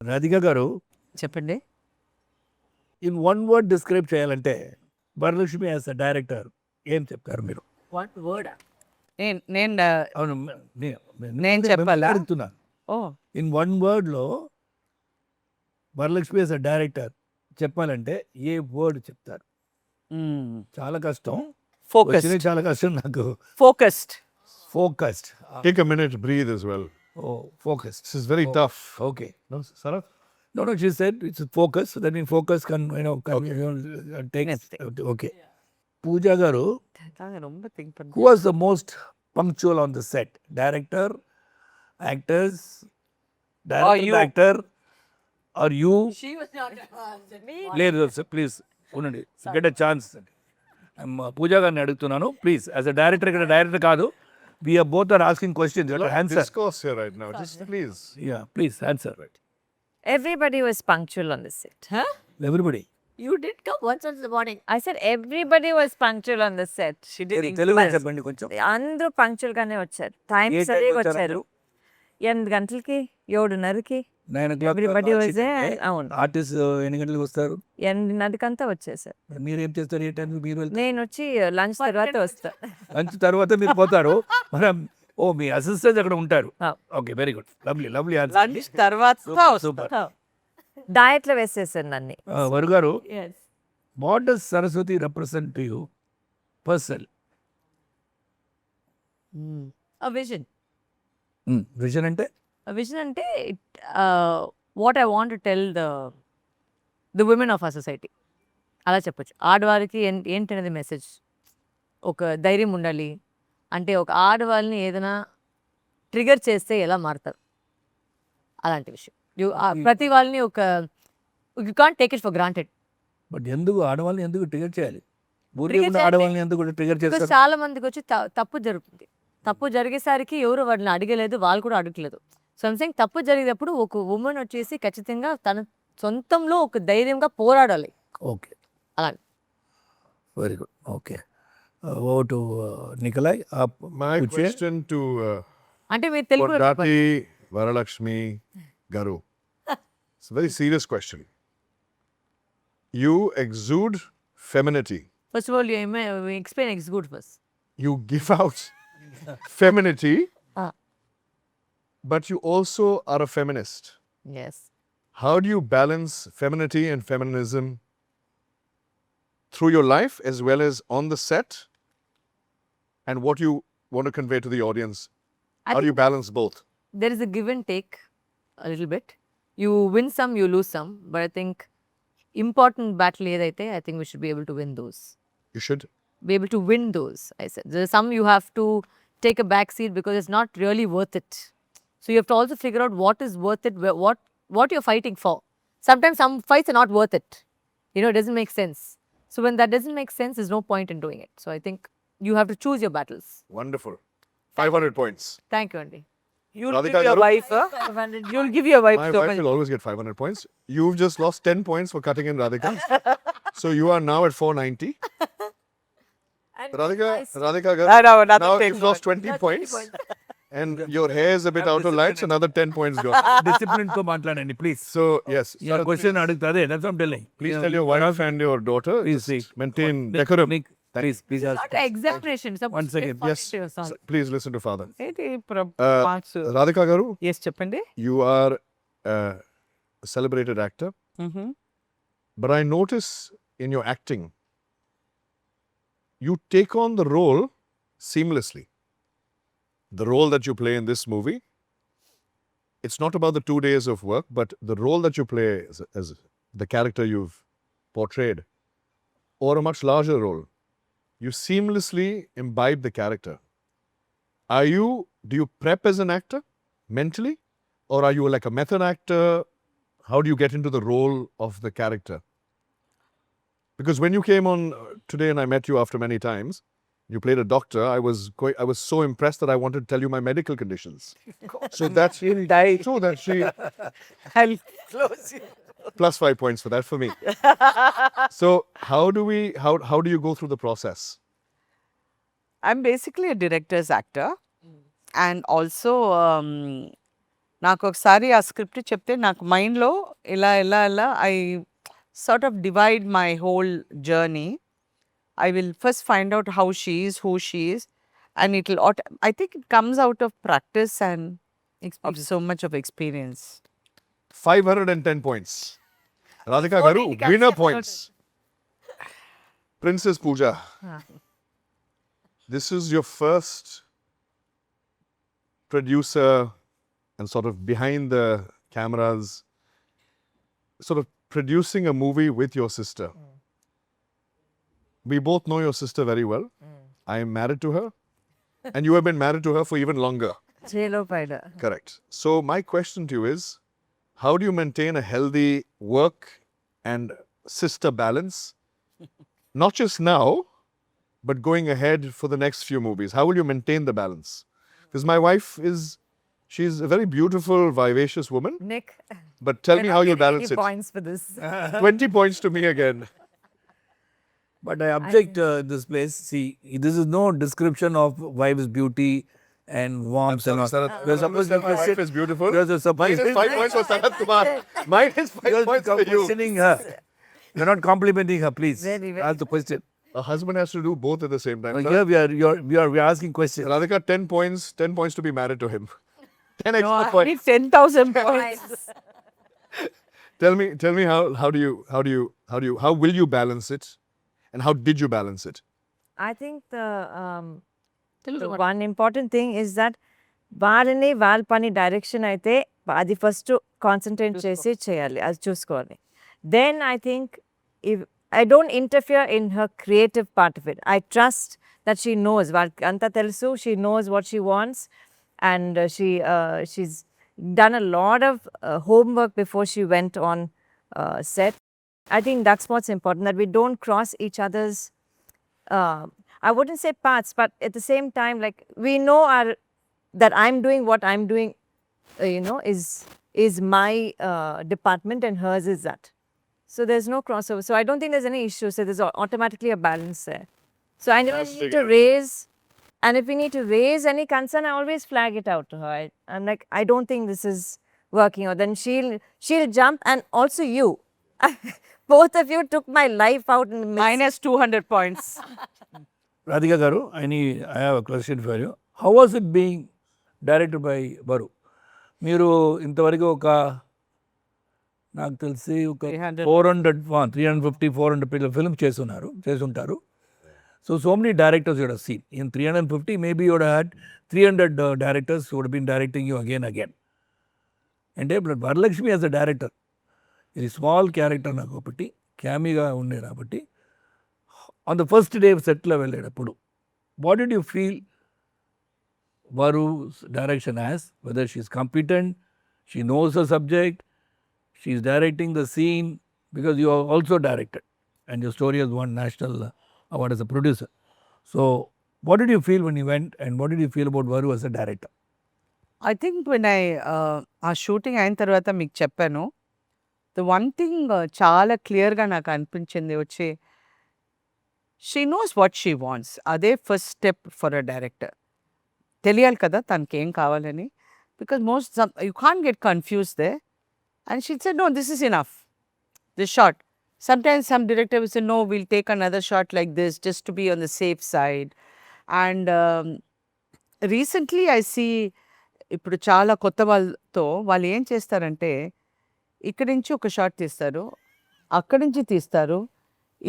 రాధిక గారు చెప్పండి. In one word describe చేయాలంటే వరలక్ష్మి యాజ్ అ డైరెక్టర్ ఏం చెప్తారు మీరు? నేను అవును నేను చెప్పాలా? అడుగుతున్నా. ఓ ఇన్ వన్ వర్డ్ లో వరలక్ష్మి యాజ్ అ డైరెక్టర్ చెప్పాలంటే ఏ వర్డ్ చెప్తారు? చాలా కష్టం. ఫోకస్. వచ్చినవి చాలా కష్టం నాకు. Focused. Focused. Take a minute, breathe as well. Oh focused. This is very tough. Okay. No, Sarah? No, she said it's focus. That means focus can, take. Okay. Pooja garu, who was the most punctual on the set? Director, actors, director, you? actor, or you? She was not me. Please, unandi. Get a chance. Pooja గారిని అడుగుతున్నాను. Please, as a director, ఇక్కడ director కాదు. We are both are asking questions. You have to answer. Discourse here right now. Just please. Yeah, please answer. Everybody was punctual on the set. Huh? Everybody. You did come once in the morning. I said everybody was punctual on the set. She did Telugu చెప్పండి కొంచెం. అందరూ punctual గానే వచ్చారు. Time ఏ సరిగా time వచ్చారు. 8 గంటలకి 7:30కి 9 o'clock. Everybody was అవును. Artist ఎన్ని గంటలకు వస్తారు? 8:30కంతా వచ్చేసారు. మీరు ఏం చేస్తారు? ఏ టైం మీరు వెళ్తారు? నేను వచ్చి లంచ్ తర్వాత వస్తా. లంచ్ తర్వాత మీరు పోతారు. మనం మీ అసిస్టెంట్ అక్కడ ఉంటారు. ఆ. Okay, very good, lovely lovely answer. Lunch తర్వాత సూపర్. డయట్ లో వేసేసారు నన్ను. వరు గారు, Yes. What does Saraswati represent to you personal? A vision. Vision అంటే A vision అంటే what I want to tell the women of ఆ సొసైటీ అలా చెప్పొచ్చు. ఆడవారికి ఏంటనేది మెసేజ్. ఒక ధైర్యం ఉండాలి అంటే ఒక ఆడవాళ్ళని ఏదైనా ట్రిగర్ చేస్తే ఎలా మారుతారు అలాంటి విషయం. ప్రతి వాళ్ళని ఒక you can't take it for granted. But ఎందుకు ఆడవాళ్ళని ఎందుకు ట్రిగర్ చేయాలి? ఊరికే Trigger ఉన్న చేయాలి. ఆడవాళ్ళని ఎందుకు ట్రిగర్ బికాస్ చేస్తారు? చాలా మందికి వచ్చి తప్పు జరుగుతుంది. తప్పు జరిగేసరికి ఎవరు వాళ్ళని అడగలేదు, వాళ్ళు కూడా అడగలేదు. సో సంథింగ్ తప్పు జరిగేటప్పుడు ఒక ఉమెన్ వచ్చేసి ఖచ్చితంగా తన సొంతంలో ఒక ధైర్యంగా పోరాడాలి. ఓకే, అలా very good. Okay, over to Nikolai. My Pooja? question to అంటే మీరు Telugu Kodati Varalaxmi Garu. It's a very serious question. You exude femininity. First of all explain X good first. You give out femininity, Ah. but you also are a feminist. Yes How do you balance femininity and feminism through your life as well as on the set? And what you want to convey to the audience? How do you balance both? there is a give and take a little bit. You win some, you lose some, but I think important battle ఏదైతే I think we should be able to win those. You should. Be able to win those. I said there's some you have to take a back seat because it's not really worth it. So you have to also figure out what is worth it, what you're fighting for. Sometimes some fights are not worth it. It doesn't make sense. So when that doesn't make sense, there's no point in doing it. So I think you have to choose your battles. Wonderful. 500 points. Thank you, Andy. you'll Radhika give your garu? wife you'll give your wife My so wife much. will always get 500 points. You've just lost 10 points for cutting in Radhika. So you are now at 490. Radhika garu, No, nothing now takes you've lost 20 points. And your hair is a bit out of light, so another 10 points go. Discipline తో మాట్లాడండి please. So, yes. Question అడుగుతుంది. That's what telling. Please tell your wife and your daughter, Please, just maintain decorum. Please ask. Not examination. One second. Yes. Please listen to father. ఏంటి Uh, Radhika garu, yes చెప్పండి. you are a celebrated actor, but I notice in your acting, you take on the role seamlessly. The role that you play in this movie, it's not about the 2 days of work, but the role that you play as the character you've portrayed, or a much larger role, you seamlessly imbibe the character. Do you prep as an actor mentally, or are you like a method actor? How do you get into the role of the character? Because when you came on today and I met you after many times, you played a doctor. I was so impressed that I wanted to tell you my medical conditions. So that's You'll die. true that she I'll close you. plus 5 points for that for me. So how do you go through the process? I'm basically a director's actor and also నాకు ఒకసారి ఆ script చెప్తే నాకు మైండ్లో ఇలా I sort of divide my whole journey. I will first find out how she is, who she is, and I think it comes out of practice and of so much of experience. 510 points. Radhika garu, winner points. Princess Pooja. This is your first producer and sort of behind the cameras, sort of producing a movie with your sister. We both know your sister very well. I am married to her, and you have been married to her for even longer. Correct. So my question to you is, how do you maintain a healthy work and sister balance? Not just now, but going ahead for the next few movies. How will you maintain the balance? Because my wife she's a very beautiful, vivacious woman. Nick, But tell me how you'll balance it. points for this. 20 points to me again. But I object this place. See, this is no description of wife's beauty and warmth and all. We're supposed to my wife is beautiful. You're supposed Minus 5 points for Sarathkumar. Minus 5 points for you. questioning her. You're not complimenting her, please. Very, very. That's the question. A husband has to do both at the same time. Here we are asking questions. Radhika, 10 points to be married to him. 10 No, extra I points. need 10,000 points. Tell me how will you balance it, and how did you balance it? I think the one important thing is that వారిని వాళ్ళ పని direction అయితే అది first concentrate చేసి చేయాలి, అది చూసుకోవాలి. Then I think if I don't interfere in her creative part of it. I trust that she knows, వాళ్ళకి అంతా తెలుసు, she knows what she wants, and she's done a lot of homework before she went on set. I think that's what's important, that we don't cross each other's I wouldn't say paths, but at the same time, like, we know that I'm doing what I'm doing, is my department, and hers is that. So there's no crossover. So I don't think there's any issue. So there's automatically a balance there. So I never need to raise, and if we need to raise any concern, I always flag it out to her. I'm like, I don't think this is working. Or then she'll jump, and also you. Both of you took my life out in the midst. Minus 200 points. Radhika garu, I have a question for you. How was it being directed by Varu? మీరు ఇంతవరకు ఒక నాకు తెలిసి ఒక 350-400 films చేసుంటారు. So many directors you would have seen. In 350, maybe you would have had 300 directors who would have been directing you again. And Varalaxmi as a director, ఇది small character నాకు ఒకటి క్యామీగా ఉండే కాబట్టి ఆన్ ద ఫస్ట్ డే సెట్లో వెళ్ళేటప్పుడు what did you feel Varu's direction as, whether she's competent, she knows her subject, she's directing the scene, because you are also directed and your story has won national award as a producer. So what did you feel when you went, and what did you feel about Varu as a director? I think when ఆ shooting అయిన తర్వాత మీకు చెప్పాను, the one thing చాలా క్లియర్గా నాకు అనిపించింది వచ్చి, she knows what she wants. అదే first step for a director. తెలియాలి కదా తనకి ఏం కావాలని, because you can't get confuse they. And she said, no, this is enough, this shot. Sometimes some director will say, no, we'll take another shot like this just to be on the safe side. And recently I see, ఇప్పుడు చాలా కొత్త వాళ్ళతో వాళ్ళు ఏం చేస్తారంటే, ఇక్కడి నుంచి ఒక షాట్ తీస్తారు, అక్కడి నుంచి తీస్తారు,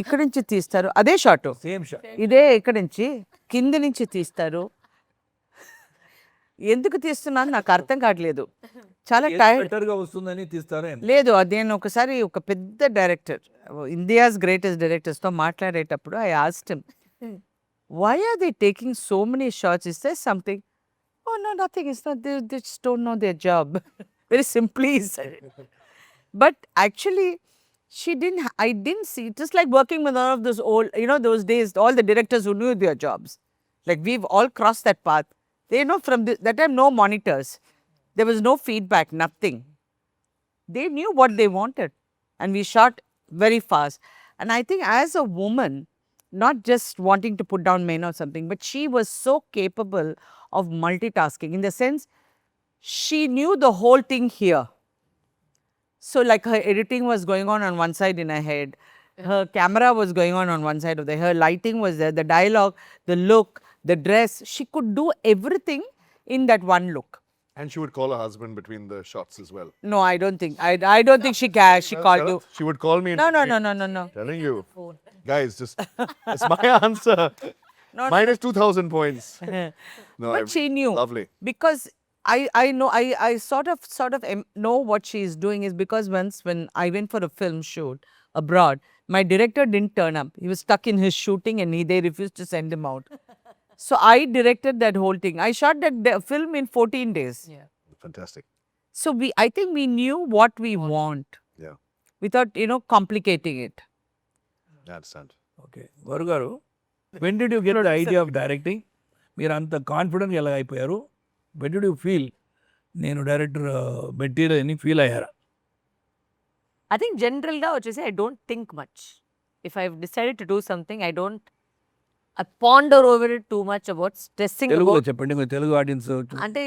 ఇక్కడి నుంచి తీస్తారు, అదే షాట్ Same shot. ఇదే ఇక్కడి నుంచి కింది నుంచి తీస్తారు. ఎందుకు తీస్తున్నాను నాకు అర్థం కావట్లేదు. చాలా టైర్డ్. బెటర్గా వస్తుందని తీస్తారా? లేదు, నేను ఒకసారి ఒక పెద్ద డైరెక్టర్, ఇండియాస్ గ్రేటెస్ట్ డైరెక్టర్స్తో మాట్లాడేటప్పుడు I asked him, why are they taking so many shots? Is there something? Oh no, nothing, it's not, they just don't know their job. Very simply said. But actually I didn't see, just like working with all of those old, those days, all the directors who knew their jobs. Like, we've all crossed that path. They know from that time, no monitors. There was no feedback, nothing. They knew what they wanted. And we shot very fast. And I think as a woman, not just wanting to put down men or something, but she was so capable of multitasking, in the sense, she knew the whole thing here. So like her editing was going on one side in her head. Her camera was going on one side of the, her lighting was there, the dialogue, the look, the dress. She could do everything in that one look. And she would call her husband between the shots as well. No, I don't think. I don't think she called you. She would call me. No, no, no, no, no, no. Telling you. Guys, just, it's my answer. Not- Minus 2,000 points. No, But she knew. Lovely. Because I know, I sort of know what she is doing is because once when I went for a film shoot abroad, my director didn't turn up. He was stuck in his shooting and they refused to send him out. So I directed that whole thing. I shot that film in 14 days. Yeah. Fantastic. So I think we knew what we want Yeah. without, complicating it. I understand. Okay వరు గారు when did you get the idea of directing? మీరు అంత కాన్ఫిడెంట్గా ఎలా అయిపోయారు? When did you feel నేను director material అని feel అయ్యారా? I think generalగా వచ్చేసి I don't think much. If I've decided to do something, I don't ponder over it too much about stressing తెలుగులో about. చెప్పండి, మీరు తెలుగు ఆడియన్స్. అంటే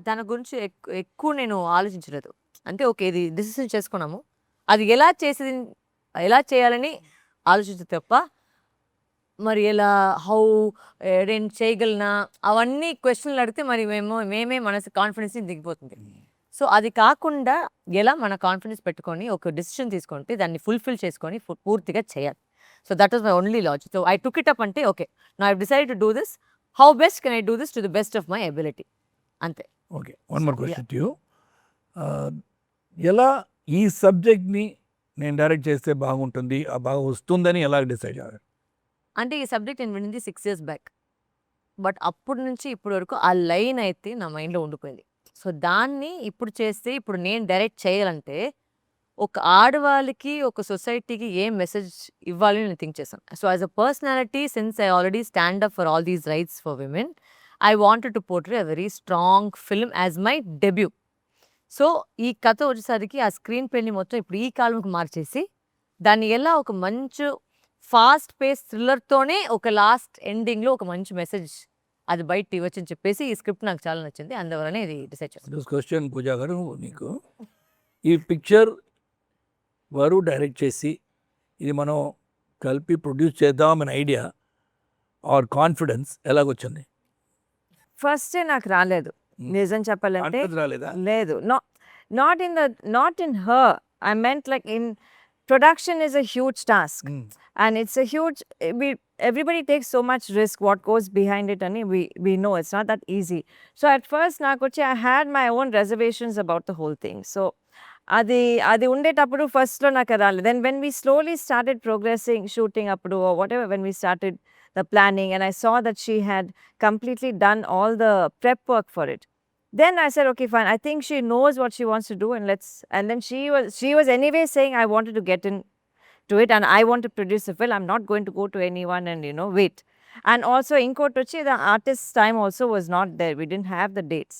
దాని గురించి ఎక్కువ నేను ఆలోచించలేదు. అంటే ఓకే ఇది డిసిషన్ చేసుకున్నాము, అది ఎలా చేయాలని ఆలోచించే తప్ప మరి ఎలా నేను చేయగలనా అవన్నీ క్వశ్చన్లు అడిగితే మరి మేమే మనసు కాన్ఫిడెన్స్ దిగిపోతుంది. సో అది కాకుండా ఎలా మన కాన్ఫిడెన్స్ పెట్టుకొని ఒక డిసిషన్ తీసుకుంటే దాన్ని ఫుల్ఫిల్ చేసుకొని పూర్తిగా చేయాలి. So that was my only logic. So I took it up అంటే okay now I decided to do this, how best can I do this to the best of my ability, అంతే. Okay, one more question to you. ఎలా ఈ సబ్జెక్ట్ని నేను direct చేస్తే బాగుంటుంది, బాగా వస్తుందని ఎలా డిసైడ్ చేయాలి? అంటే ఈ సబ్జెక్ట్ నేను వినింది 6 years బ్యాక్. బట్ అప్పటి నుంచి ఇప్పటి వరకు ఆ లైన్ అయితే నా మైండ్లో ఉండిపోయింది. సో దాన్ని ఇప్పుడు చేస్తే ఇప్పుడు నేను డైరెక్ట్ చేయాలంటే ఒక ఆడవాళ్ళకి ఒక సొసైటీకి ఏం మెసేజ్ ఇవ్వాలి నేను థింక్ చేశాను. So as a personality since I already stand up for all these rights for women, I wanted to portray a very strong film as my debut. So ఈ కథ వచ్చేసరికి ఆ స్క్రీన్ ప్లేని మొత్తం ఇప్పుడు ఈ కాలంకి మార్చేసి దాన్ని ఎలా ఒక మంచి ఫాస్ట్ పేస్ థ్రిల్లర్తోనే ఒక లాస్ట్ ఎండింగ్లో ఒక మంచి మెసేజ్ అది బయట ఇవ్వచ్చు అని చెప్పేసి ఈ స్క్రిప్ట్ నాకు చాలా నచ్చింది, అందువలనే ఇది డిసైడ్ చేస్తాను. క్వశ్చన్ పూజా గారు, నీకు ఈ పిక్చర్ వారు డైరెక్ట్ చేసి ఇది మనం కలిపి ప్రొడ్యూస్ చేద్దామని ఐడియా ఆర్ కాన్ఫిడెన్స్ ఎలాగొచ్చింది? ఫస్ట్ నాకు రాలేదు, నిజం చెప్పాలంటే కాన్ఫిడెన్స్ రాలేదా? లేదు. Not in her, I meant like in production is a huge task and it's a huge, everybody takes so much risk what goes behind it, and we know it's not that easy. So at first I had my own reservations about the whole thing. So adi undetappudu first lo నాకు రాలేదు. Then when we slowly started progressing shooting appudu or whatever, when we started the planning and I saw that she had completely done all the prep work for it, then I said okay fine, I think she knows what she wants to do, and then she was anyway saying I wanted to get in to it and I want to produce a film. I'm not going to go to anyone and wait. And also in Kotochi the artist's time also was not there, we didn't have the dates.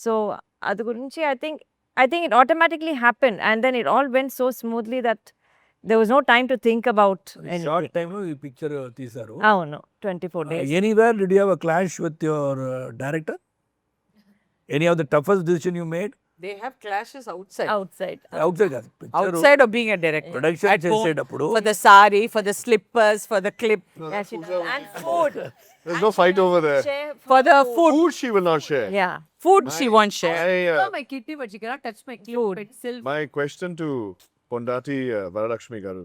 So adu gurinchi I think it automatically happened, and then it all went so smoothly that there was no time to think about anything. Short టైంలో ఈ picture తీశారు. అవును, 24 days. Anywhere did you have a clash with your director? Any of the toughest decision you made? They have clashes outside. Outside. Outside కాదు, Outside of being a director. Production At home, చేసేటప్పుడు for the sari, for the slippers, for the clip, Yeah, she does. and food. There's no fight over there. For the food. Food she will not share. Yeah, food she won't share. My kitty, but she cannot touch my clip itself. My question to Pondati Varalaxmi Garu.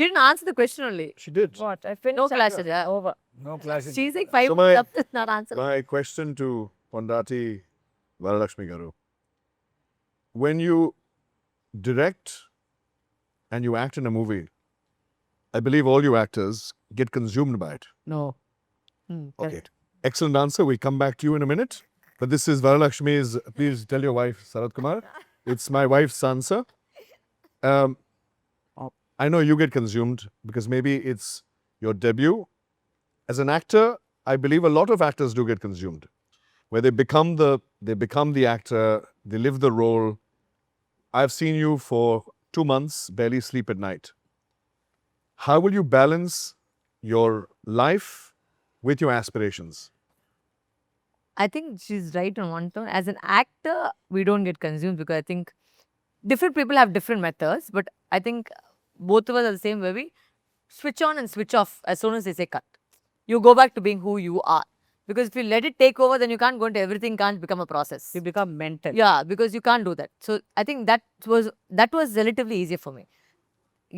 Didn't answer the question only. She did. What? I finished. No clashes. Yeah, over. No clash. She's like 5 So my- up, not answer. My question to Pondati Varalaxmi Garu. When you direct and you act in a movie, I believe all you actors get consumed by it. No. Okay. Excellent answer. We'll come back to you in a minute. But this is Varalaxmi's. Please tell your wife, Sarathkumar. It's my wife's answer. I know you get consumed because maybe it's your debut. As an actor, I believe a lot of actors do get consumed. Where they become the actor, they live the role. I've seen you for 2 months, barely sleep at night. How will you balance your life with your aspirations? I think she's right on one tone. As an actor, we don't get consumed because I think different people have different methods. But I think both of us are the same way. We switch on and switch off as soon as they say cut. You go back to being who you are. Because if you let it take over, then you can't go into everything, can't become a process. You become mental. Yeah, because you can't do that. So I think that was relatively easier for me.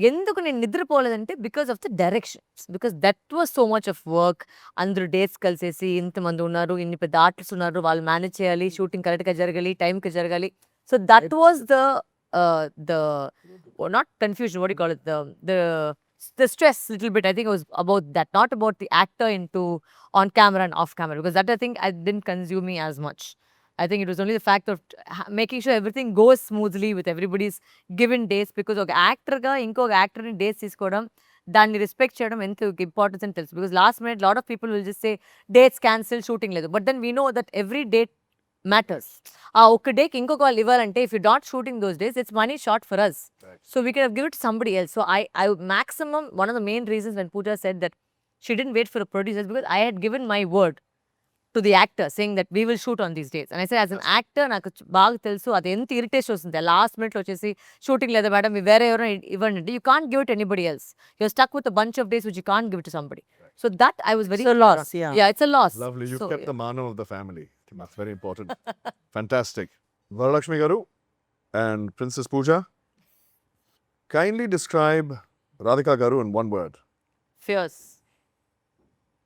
ఎందుకు నేను నిద్రపోలేదంటే because of the directions because that was so much of work అందరూ dates కలిసేసి ఇంతమంది ఉన్నారు ఇన్ని పెద్ద artist ఉన్నారు వాళ్ళు మేనేజ్ చేయాలి షూటింగ్ కరెక్ట్గా జరగాలి టైంకి జరగాలి so that was the not confusion what you call it the stress little bit. I think it was about that, not about the actor into on camera and off camera, because that I think I didn't consume me as much. I think it was only the fact of making sure everything goes smoothly with everybody's given dates, because ఒక యాక్టర్గా ఇంకొక యాక్టర్ని dates తీసుకోవడం దాన్ని respect చేయడం ఎంత importance అని తెలుసు. Because last minute lot of people will just say dates cancel shooting లేదు, but then we know that every date matters. ఆ ఒక్క డేకి ఇంకొక వాళ్ళు ఇవ్వాలంటే if you not shooting those days it's money short for us. So we can give it somebody else. So I maximum one of the main reasons when Pooja said that she didn't wait for a producer is because I had given my word to the actor saying that we will shoot on these dates. And I said as an actor నాకు బాగా తెలుసు అది ఎంత irritation వస్తుంది last మినిట్లో వచ్చేసి shooting లేదా madam మీ వేరే ఎవరైనా ఇవ్వండి. You can't give it to anybody else. You're stuck with a bunch of days which you can't give it to somebody. So that I was very It's a loss, yeah, it's a loss. Lovely. You've So, kept the mano of the family. I think that's very important. Fantastic. Varalaxmi Garu and Princess Pooja, kindly describe Radhika Garu in one word. fierce.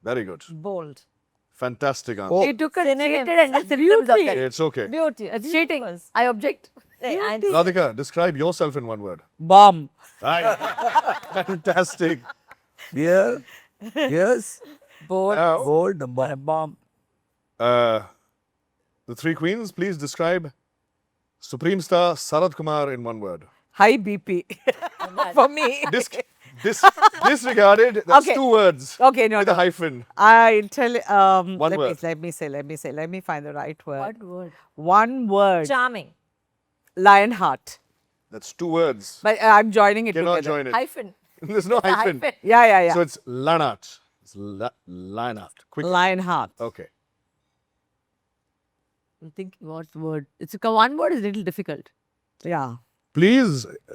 Very good. Bold. Fantastic answer. He took a cheated and just symptoms of that. It's okay. Beauty. Cheating. I object. Radhika, describe yourself in one word. Bomb. Right. Fantastic. Here, yes, Bold. Now, bold, bomb. the three queens, please describe Supreme Star Sarathkumar in one word. High BP. For me. Disregarded. That's Okay. 2 words. Okay, no, With a no. hyphen. I tell One word. let me find the right word. What word? One word. Charming. Lionheart. That's 2 words. But I'm joining it Cannot together. join it. Hyphen. There's no hyphen. Yeah. So it's Lanat. It's Lanat. Quick. Lionheart. Okay. I'm thinking what word. It's one word is a little difficult. Yeah. Please,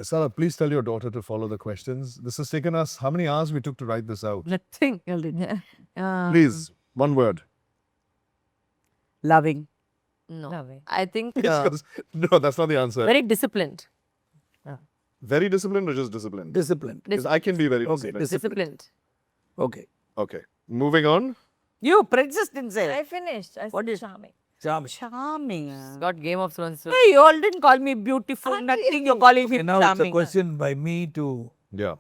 Sarah, please tell your daughter to follow the questions. This has taken us, how many hours we took to write this out? Nothing. Please, one word. Loving. No. I think Yes, 'cause- no, that's not the answer. very disciplined. Very disciplined or just disciplined? Disciplined. Because I can be very Okay, disciplined. Disciplined. Okay. Okay. Moving on. You, Princess didn't say I it. finished. I What said is- charming. Charming. Charming. Got Game of Thrones. Hey, you all didn't call me beautiful. Nothing. You're calling me Okay, now it's a charming. question by me to Yeah.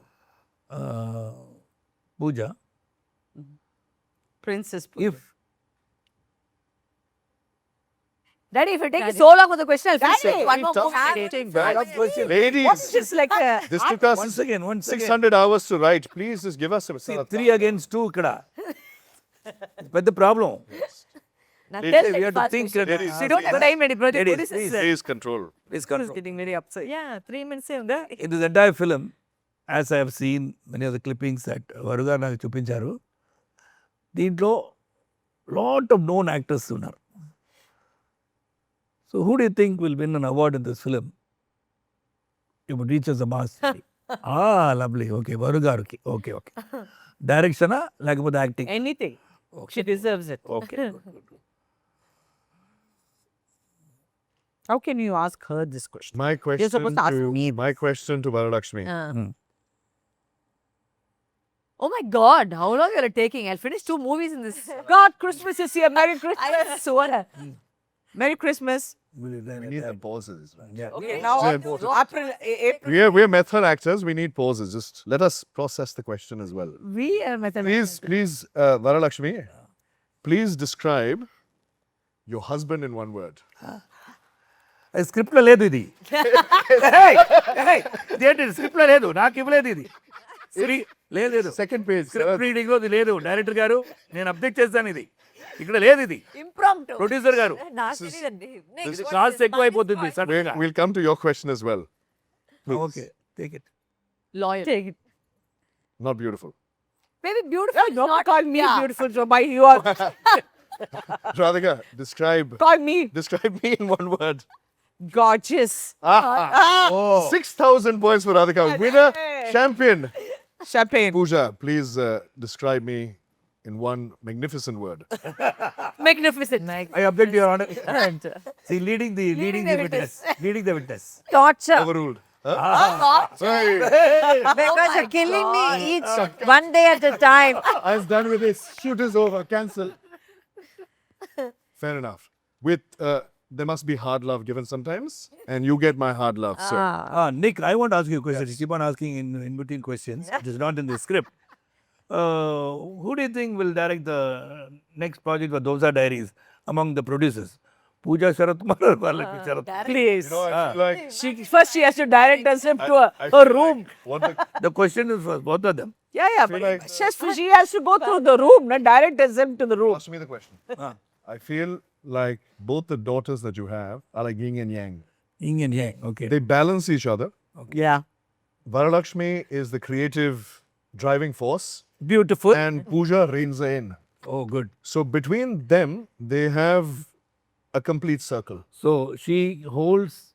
Pooja. Princess. If Daddy, if it takes so long for the question, I'll finish Daddy, it. One more tough movie. tough question. Ladies, Just like a. this took us Once again. 600 hours to write. Please just give us a See, 3 against 2 ఇక్కడ పెద్ద problem. Now Ladies, tell we me have to fast think. question. Ladies, We don't have time, Eddie. Brother. Ladies, This is Please control. Please Who's control. getting very upset? Yeah, 3 minutes in there. In this entire film, as I have seen many of the clippings that వరుగా నాకు చూపించారు, దీంట్లో lot of known actors ఉన్నారు. So who do you think will win an award in this film? If it reaches the mass. Lovely. Okay, వరుగారుకి. Okay. Direction లేకపోతే acting? Anything. She deserves it. Okay. How can you ask her this question? My question supposed to ask me my question to Varalaxmi. Oh my God, how long are you taking? I'll finish 2 movies in this. God, Christmas is here. Merry Christmas. I swear. Merry Christmas. We need the pauses. Yeah. Okay, now April. We're method actors. We need pauses. Just let us process the question as well. We are mathematics. Please, Varalaxmi, please describe your husband in one word. Script లో లేదు ఇది. ఇదేంటి script లో లేదు, నాకు ఇవ్వలేదు ఇది. లేదు Second page. స్క్రిప్ట్ రీడింగ్ లో ఇది లేదు. డైరెక్టర్ గారు నేను అబ్జెక్ట్ చేస్తాను, ఇది ఇక్కడ లేదు. ఇది Impromptu. ప్రొడ్యూసర్ గారు నాకు తెలియదండి. Next. కాస్ట్ ఎక్కువ అయిపోతుంది సడన్ గా. We'll come to your question as well. Okay, take it. Loyal. Take it. Not beautiful. Maybe beautiful. is Don't not, call me yeah. beautiful. So by you are. Radhika, describe Call me me in one word. gorgeous. Oh. 6,000 points for Radhika. Winner, champion. Champagne. Pooja, please describe me in one magnificent word. Magnificent. I object, Your Honor. See, leading the witness. Leading the witness. Torture. Overruled. Huh? Torture. Because you're killing me each one day at a time. I was done with this. Shoot is over. Cancel. Fair enough. With there must be hard love given sometimes, and you get my hard love. So Nick, I want to ask you a question. You keep on asking in between questions. It is not in the script. Who do you think will direct the next project for Dosa Diaries among the producers? Pooja Sarathkumar or Varalaxmi Sarathkumar? Please. I feel like First she has to direct herself to I a feel room. like what the The question is for both of them. Yeah, feel but like- she has to go through the room, not direct herself to the room. ask me the question. I feel like both the daughters that you have are like yin and yang. Yin and yang. Okay. They balance each other. Yeah. Varalaxmi is the creative driving force, Beautiful. and Pooja reins her in. Oh, good. So between them, they have a complete circle. So she holds,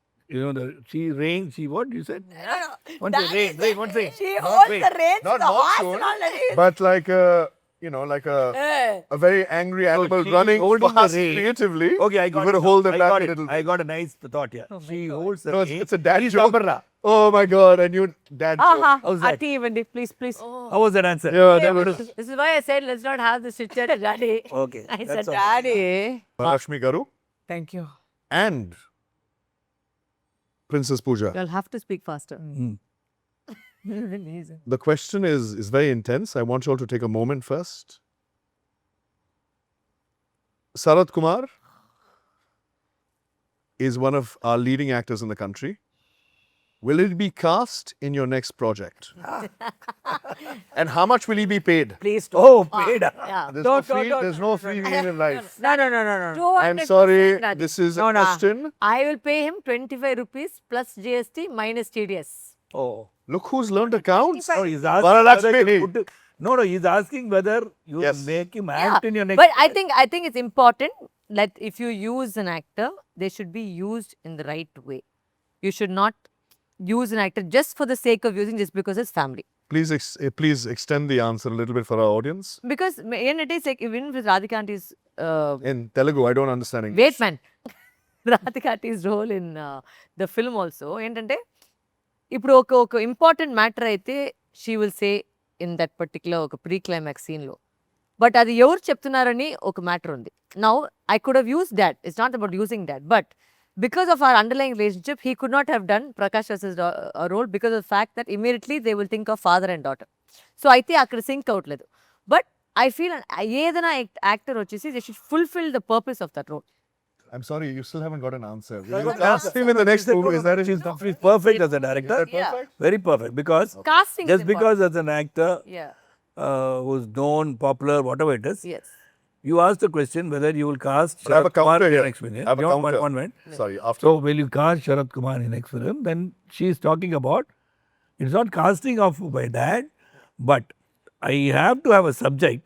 she reigns, what you said? One thing, reign, one thing. She Not holds reign. the reins Not to the horse monsoon, already. but like a, like a very angry animal she running holding the fast rein. creatively. Okay, I got You're it. going to hold them I back got a it. little. I got a nice thought here. She holds the No, rein. it's a dad She's joke. Barbara. Oh my God, and you dad joke. How's that? Auntie, even please, please. How was that answer? Yeah, that was This is why I said let's not have this chit-chat at Daddy. Okay. I that's said all. Daddy. Varalaxmi Garu Thank you. and Princess Pooja. You'll have to speak faster. Mm. The question is very intense. I want you all to take a moment first. Sarathkumar is one of our leading actors in the country. Will it be cast in your next project? And how much will he be paid? Please Oh, paid. Yeah. There's no free meal in life. No. I'm sorry, 200%, this is No, a no. question. I will pay him 25 rupees plus GST minus TDS. Oh. Look who's learned accounts. No, he's asking Varalaxmi. whether you put- No, he's asking whether you Yes. make him act in your next. But I think it's important that if you use an actor, they should be used in the right way. You should not use an actor just for the sake of using, just because it's family. Please extend the answer a little bit for our audience. Because when it is like, even with Radhika Auntie's In Telugu, I don't understand English. wait man, Radhika Auntie's role in the film also ఏంటంటే ఇప్పుడు ఒక important matter అయితే she will say in that particular ఒక pre climax సీన్లో, బట్ అది ఎవరు చెప్తున్నారని ఒక మ్యాటర్ ఉంది. Now I could have use that, it's not about using that, but because of our underlying relationship, he could not have done Prakash Ras's role because of the fact that immediately they will think of father and daughter. So I think akkada sync avutledu. But I feel ఏదైనా actor వచ్చేసి they should fulfill the purpose of that role. I'm sorry, you still haven't got an answer. Will I you got an cast answer. him in the next movie? Is that it? She's perfect as a director. Yeah. Very perfect. Because Casting just is because important. as an actor Yeah. who's known, popular, whatever it is, Yes. you asked the question whether you will cast But I have a Sarathkumar counter in here. the next film. I have a You want counter. one minute. Sorry, after. So will you cast Sarathkumar in next film? Then she is talking about, it's not casting of my dad, but I have to have a subject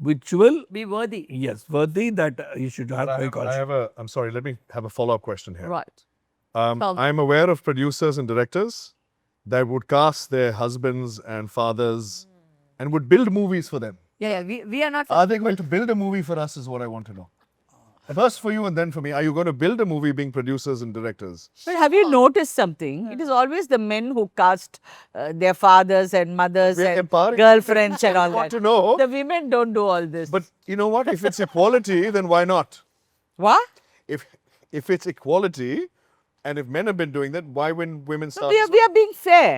which will, Be worthy. yes, worthy that you should have my call. I'm sorry, let me have a follow-up question here. Right. Tell me. I'm aware of producers and directors that would cast their husbands and fathers and would build movies for them. Yeah. We are not. Are they going to build a movie for us is what I want to know. First for you and then for me. Are you going to build a movie being producers and directors? But have you noticed something? It is always the men who cast their fathers and mothers We are and empowering girlfriends and all I want that. to know. The women don't do all this. But you know what? If it's equality, then why not? What? If it's equality, and if men have been doing that, why wouldn't women start? We are being fair.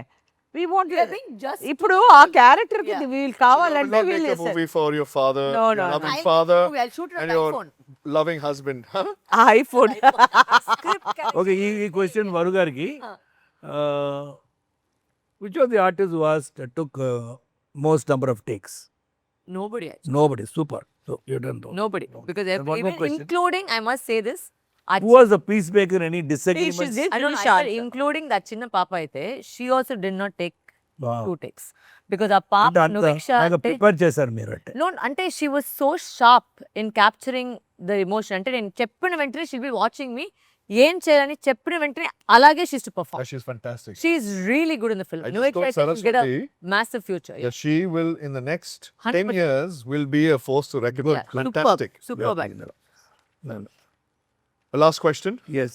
We want We are being just. ఇప్పుడు ఆ character కి Yeah. వీళ్ళు You will కావాలంటే not వీళ్ళు make a movie for your father, No, your no, no. loving I'll father, make a movie. I'll shoot it on and your iPhone. loving husband. Huh? IPhone Okay, ఈ question Varu gariki. Which of the artists who asked took most number of takes? Nobody. Actually. Nobody. Super. So you don't know. Nobody. Because Then one more even question. including, I must say this. Who was the peacemaker? Any disagreements? She did. I don't know. I said including that chinna papa aithe, she also did not take Wow. 2 takes. Because ఆ పాప నువేక్ష అంటే prepare చేశారు మీరు అంటే no అంటే she was so sharp in capturing the emotion అంటే నేను చెప్పిన వెంటనే షీ బి వాచింగ్ మీ ఏం చేయాలని చెప్పిన వెంటనే అలాగే she to perform She's fantastic. She is really good in the film I just Nuveksha got get a Saraswathi. massive future. Yeah, she will in the next 10 100%. years will be a force to reckon with. Fantastic. Superb actor. The last question. yes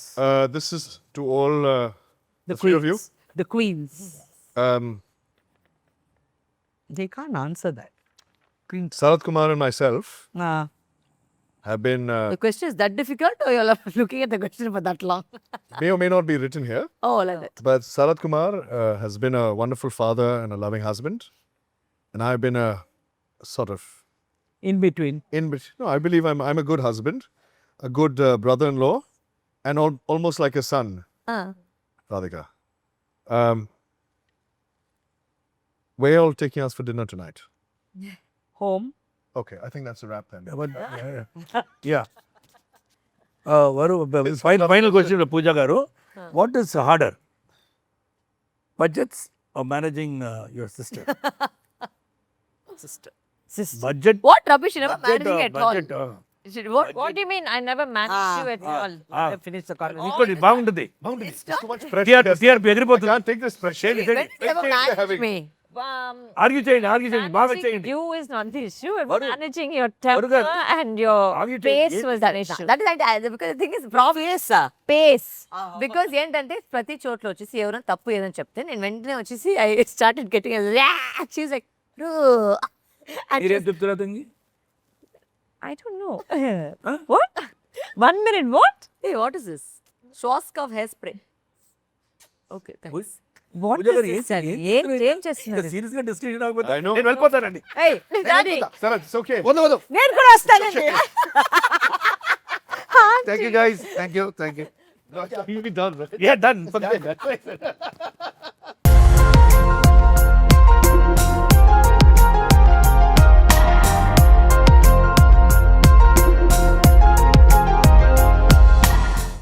This is to all The three of you. queens. The queens. Um, They can't answer that. Sarathkumar and myself Ah. have been The question is that difficult or you're looking at the question for that long? may or may not be written here, Oh, like that. but Sarathkumar has been a wonderful father and a loving husband, and I've been a sort of In between. in between. No, I believe I'm a good husband, a good brother-in-law, and almost like a son, Radhika. Where are you all taking us for dinner tonight? Home. Okay, I think that's a wrap then. yeah final question to Pooja garu what is harder budgets or managing your sister Sister. budget What rubbish, you never budget, managing at all. budget, What do you mean? I never managed you at all. Finish the conversation. ఇంకోటి బాగుంటుంది It's not. Too much pressure. TRP I ఎగిరిపోతుంది can't take this pressure. When you ever managed me? Argue చేయండి బాగా Managing చేయండి you is not the issue. Varu- Managing your Varu temper garu. and your Argue pace చేయండి. was the issue. That is because the thing is pace. Because ఏంటంటే ప్రతి చోట్ల వచ్చేసి ఎవరైనా తప్పు ఏదని చెప్తే నేను వెంటనే వచ్చేసి I started getting she's like మీరేం చెప్తున్నా తంగి I don't know. What? 1 minute, what? Hey, what is this? Swask of hairspray. Okay, thanks. What పూజ గారు is ఏం this? ఏం చేస్తున్నారు? సీరియస్ గా డిస్కషన్ ఆగకపోతే I know. నేను వెళ్ళిపోతానండి Hey, daddy. Sarah, it's okay. వద్దు నేను కూడా వస్తానండి. Thank you guys thank you You'll be done, right? yeah done